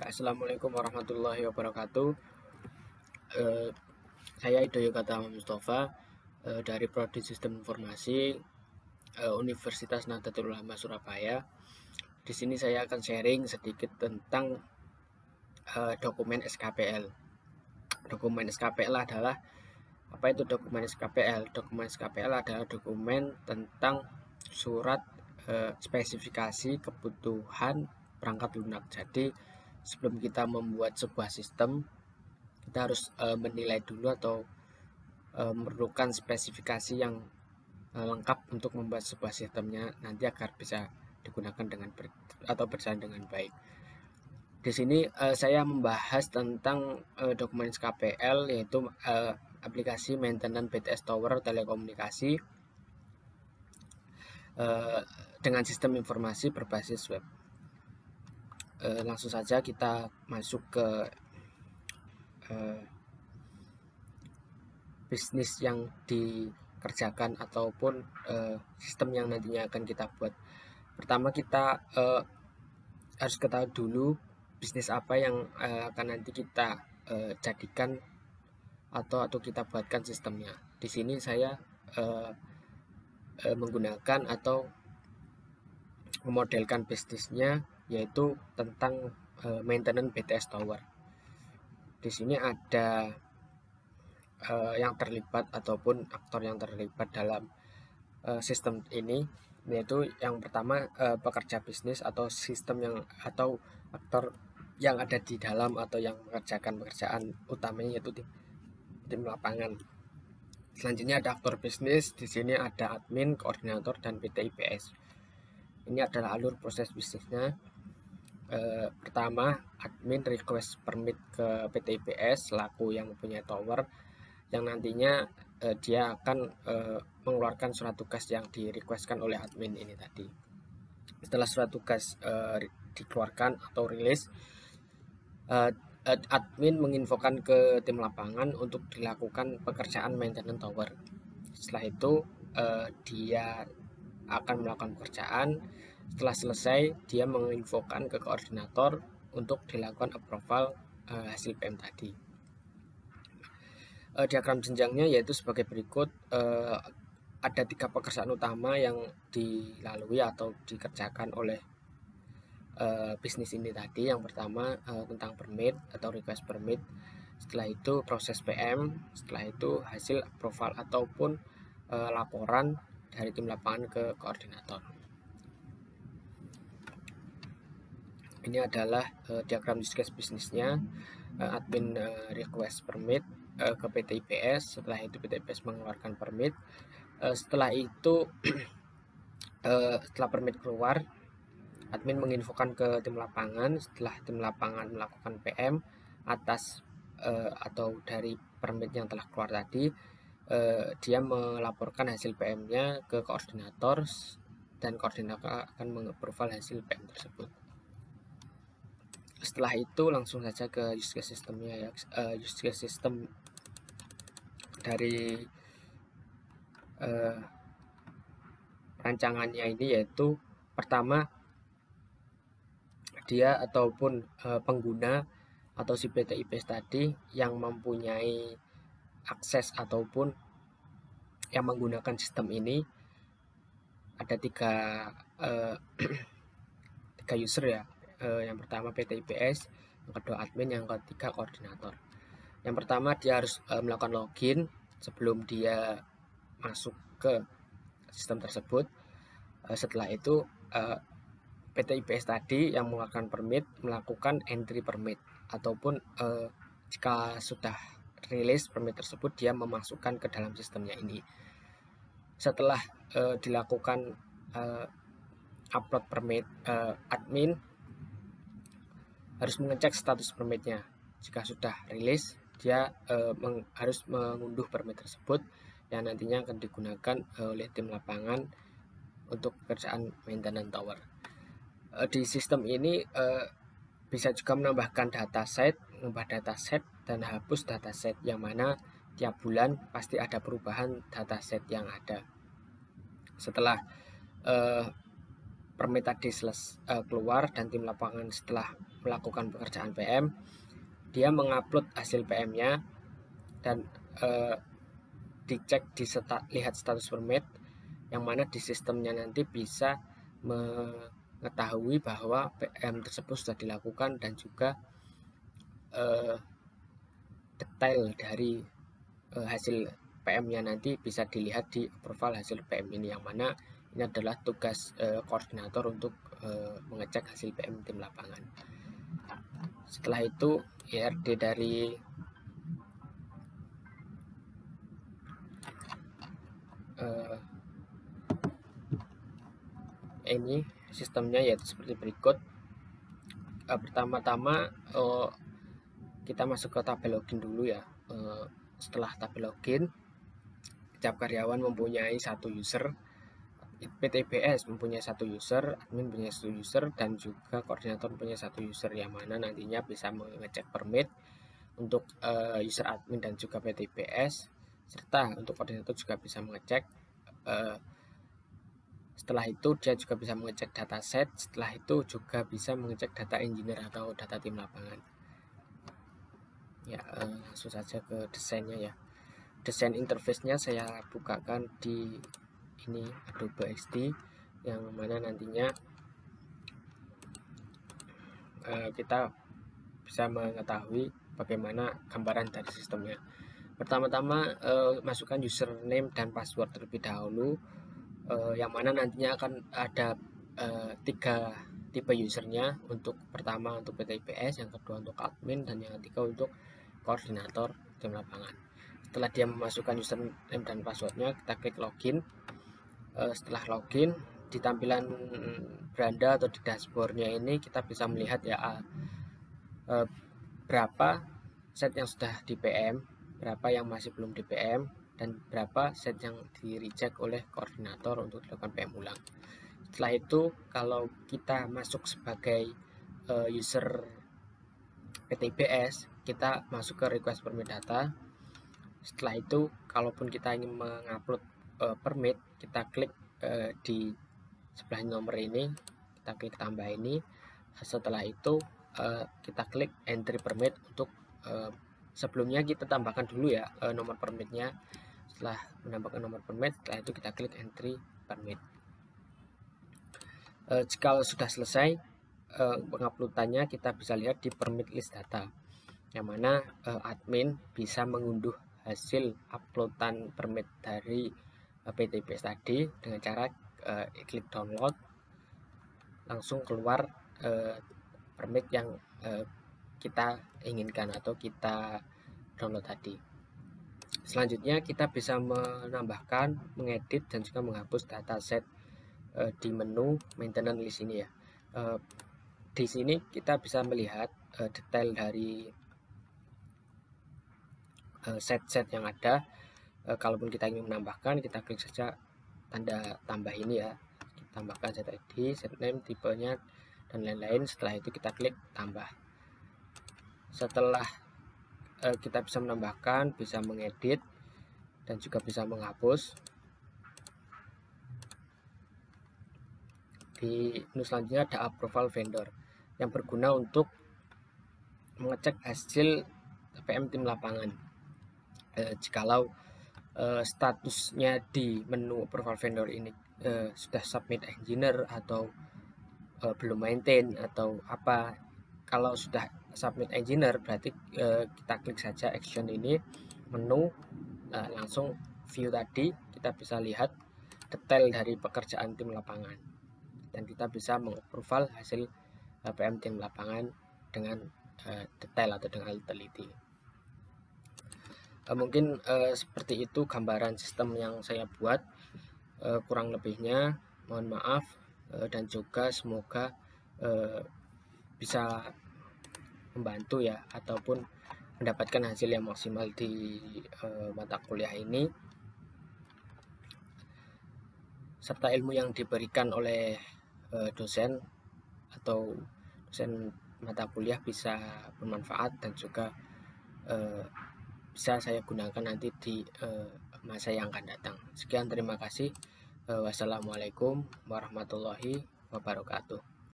Assalamualaikum warahmatullahi wabarakatuh. Saya Idoyo Gatama Mustafa dari Prodi Sistem Informasi Universitas Nahdlatul Ulama Surabaya. Di sini saya akan sharing sedikit tentang dokumen SKPL. Dokumen SKPL adalah apa itu dokumen SKPL? Dokumen SKPL adalah dokumen tentang surat spesifikasi kebutuhan perangkat lunak. Jadi sebelum kita membuat sebuah sistem, kita harus menilai dulu atau memerlukan spesifikasi yang lengkap untuk membuat sebuah sistemnya nanti agar bisa digunakan dengan atau berjalan dengan baik. Di sini saya membahas tentang dokumen SKPL, yaitu aplikasi maintenance BTS Tower telekomunikasi dengan sistem informasi berbasis web. Langsung saja kita masuk ke bisnis yang dikerjakan ataupun sistem yang nantinya akan kita buat. Pertama kita harus ketahui dulu bisnis apa yang akan nanti kita jadikan atau kita buatkan sistemnya. Di sini saya menggunakan atau memodelkan bisnisnya yaitu tentang maintenance BTS Tower. Di sini ada yang terlibat ataupun aktor yang terlibat dalam sistem ini, yaitu yang pertama pekerja bisnis atau sistem yang atau aktor yang ada di dalam atau yang mengerjakan pekerjaan utamanya yaitu tim lapangan. Selanjutnya ada aktor bisnis. Di sini ada admin, koordinator, dan PT IPS. Ini adalah alur proses bisnisnya. Pertama, admin request permit ke PT IPS selaku yang mempunyai tower, yang nantinya dia akan mengeluarkan surat tugas yang di-requestkan oleh admin ini tadi. Setelah surat tugas dikeluarkan atau rilis, admin menginfokan ke tim lapangan untuk dilakukan pekerjaan maintenance tower. Setelah itu dia akan melakukan pekerjaan. Setelah selesai, dia menginfokan ke koordinator untuk dilakukan approval hasil PM tadi. Diagram jenjangnya yaitu sebagai berikut. Ada 3 pekerjaan utama yang dilalui atau dikerjakan oleh bisnis ini tadi. Yang pertama tentang permit atau request permit. Setelah itu proses PM. Setelah itu hasil approval ataupun laporan dari tim lapangan ke koordinator. Ini adalah diagram use case bisnisnya. Admin request permit ke PT IPS. Setelah itu PT IPS mengeluarkan permit. Setelah itu setelah permit keluar, admin menginfokan ke tim lapangan. Setelah tim lapangan melakukan PM atas atau dari permit yang telah keluar tadi, dia melaporkan hasil PM-nya ke koordinator dan koordinator akan mengapproval hasil PM tersebut. Setelah itu langsung saja ke use case sistemnya ya. Use case system dari rancangannya ini yaitu pertama, dia ataupun pengguna atau si PT IPS tadi yang mempunyai akses ataupun yang menggunakan sistem ini ada 3 user ya. Yang pertama PT IPS, yang kedua admin, yang ketiga koordinator. Yang pertama dia harus melakukan login sebelum dia masuk ke sistem tersebut. Setelah itu PT IPS tadi yang mengeluarkan permit melakukan entry permit ataupun jika sudah rilis permit tersebut dia memasukkan ke dalam sistemnya ini. Setelah dilakukan upload permit, admin harus mengecek status permitnya. Jika sudah rilis, dia harus mengunduh permit tersebut yang nantinya akan digunakan oleh tim lapangan untuk pekerjaan maintenance tower. Di sistem ini bisa juga menambahkan dataset, mengubah dataset dan hapus dataset, yang mana tiap bulan pasti ada perubahan dataset yang ada. Setelah permit tadi keluar dan tim lapangan setelah melakukan pekerjaan PM, dia mengupload hasil PM-nya dan dicek lihat status permit, yang mana di sistemnya nanti bisa mengetahui bahwa PM tersebut sudah dilakukan dan juga detail dari hasil PM-nya nanti bisa dilihat di approval hasil PM ini, yang mana ini adalah tugas koordinator untuk mengecek hasil PM tim lapangan. Setelah itu IRD dari ini sistemnya yaitu seperti berikut. Pertama-tama kita masuk ke tabel login dulu ya. Setelah tabel login, setiap karyawan mempunyai satu user, PTBS mempunyai satu user, admin punya satu user, dan juga koordinator punya satu user, yang mana nantinya bisa mengecek permit untuk user admin dan juga PTBS, serta untuk koordinator juga bisa mengecek. Setelah itu dia juga bisa mengecek dataset, setelah itu juga bisa mengecek data engineer atau data tim lapangan. Ya, langsung saja ke desainnya ya. Desain interface-nya saya bukakan di ini Adobe XD, yang mana nantinya kita bisa mengetahui bagaimana gambaran dari sistemnya. Pertama-tama masukkan username dan password terlebih dahulu, yang mana nantinya akan ada 3 tipe usernya. Untuk pertama untuk PTBS, yang kedua untuk admin, dan yang ketiga untuk koordinator tim lapangan. Setelah dia memasukkan username dan passwordnya, kita klik login. Setelah login, di tampilan beranda atau di dashboardnya ini kita bisa melihat ya berapa set yang sudah di PM, berapa yang masih belum di PM, dan berapa set yang di reject oleh koordinator untuk dilakukan PM ulang. Setelah itu, kalau kita masuk sebagai user PTBS, kita masuk ke request permit data. Setelah itu, kalaupun kita ingin mengupload permit, kita klik di sebelah nomor ini, kita klik tambah ini. Setelah itu kita klik entry permit. Untuk sebelumnya kita tambahkan dulu ya nomor permitnya. Setelah menambahkan nomor permit, setelah itu kita klik entry permit. Jika sudah selesai penguploadannya, kita bisa lihat di permit list data, yang mana admin bisa mengunduh hasil uploadan permit dari PTBS tadi dengan cara klik download, langsung keluar permit yang kita inginkan atau kita download tadi. Selanjutnya kita bisa menambahkan, mengedit, dan juga menghapus dataset di menu maintenance list ini ya. Di sini kita bisa melihat detail dari set-set yang ada. Kalaupun kita ingin menambahkan, kita klik saja tanda tambah ini ya, kita tambahkan set ID, set name, tipenya, dan lain-lain. Setelah itu kita klik tambah. Setelah kita bisa menambahkan, bisa mengedit, dan juga bisa menghapus. Di menu selanjutnya ada approval vendor, yang berguna untuk mengecek hasil PM tim lapangan. Jikalau statusnya di menu approval vendor ini sudah submit engineer atau belum maintain atau apa. Kalau sudah submit engineer, berarti kita klik saja action ini, menu, langsung view tadi, kita bisa lihat detail dari pekerjaan tim lapangan, dan kita bisa mengapproval hasil PM tim lapangan dengan detail atau dengan teliti. Mungkin seperti itu gambaran sistem yang saya buat. Kurang lebihnya mohon maaf, dan juga semoga bisa membantu ya, ataupun mendapatkan hasil yang maksimal di mata kuliah ini, serta ilmu yang diberikan oleh dosen atau dosen mata kuliah bisa bermanfaat dan juga bisa saya gunakan nanti di masa yang akan datang. Sekian, terima kasih. Wassalamualaikum warahmatullahi wabarakatuh.